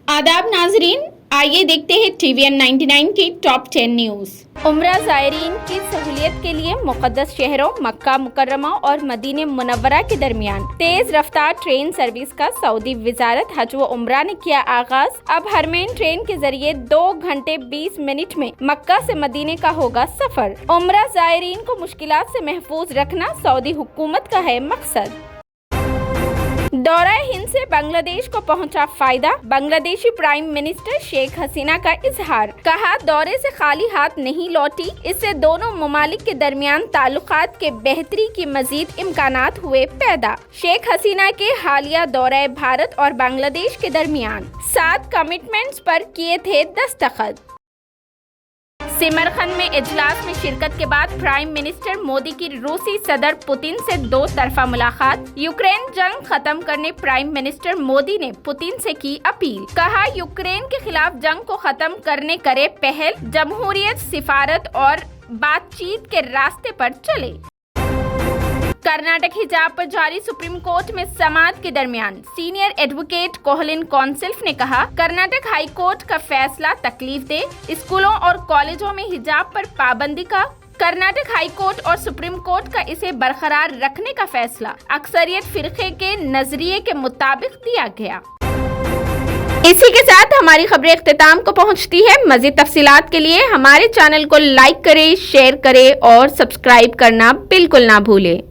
आदाब नाजरीन, आइए देखते हैं TVN 99 की टॉप 10 न्यूज। उम्रा ज़ायरीन की सहूलियत के लिए मुक़द्दस शहरों मक्का मुकर्रमा और मदीने मुनव्वरा के दरमियान तेज रफ्तार ट्रेन सर्विस का सऊदी वजारत हज व उम्रा ने किया आगाज। अब हरमैन ट्रेन के जरिए 2 घंटे 20 मिनट में मक्का से मदीने का होगा सफर। उम्रा ज़ायरीन को मुश्किलात से महफूज रखना सऊदी हुकूमत का है मकसद। दौरा हिंद से बांग्लादेश को पहुंचा फायदा, बांग्लादेशी प्राइम मिनिस्टर शेख हसीना का इजहार। कहा, दौरे से खाली हाथ नहीं लौटी, इससे दोनों ममालिक के दरमियान ताल्लुकात के बेहतरी की मजीद इम्कानात हुए पैदा। शेख हसीना के हालिया दौरे भारत और बांग्लादेश के दरमियान 7 कमिटमेंट्स पर किए थे दस्तखत। सिमरखंड में इजलास में शिरकत के बाद प्राइम मिनिस्टर मोदी की रूसी सदर पुतिन से 2 तरफा मुलाकात। यूक्रेन जंग खत्म करने प्राइम मिनिस्टर मोदी ने पुतिन से की अपील। कहा, यूक्रेन के खिलाफ जंग को खत्म करने करे पहल, जमहूरियत, सिफारत और बातचीत के रास्ते पर चले। कर्नाटक हिजाब पर जारी सुप्रीम कोर्ट में समाअत के दरमियान सीनियर एडवोकेट कोहलिन कौंसिल्फ ने कहा, कर्नाटक हाई कोर्ट का फैसला तकलीफ दे। स्कूलों और कॉलेजों में हिजाब पर पाबंदी का कर्नाटक हाई कोर्ट और सुप्रीम कोर्ट का इसे बरकरार रखने का फैसला अक्सरियत फिरके के नजरिए के मुताबिक दिया गया। इसी के साथ हमारी खबरें इख्तिताम को पहुंचती है। मजीद तफसीलात के लिए हमारे चैनल को लाइक करें, शेयर करें और सब्सक्राइब करना बिल्कुल ना भूलें।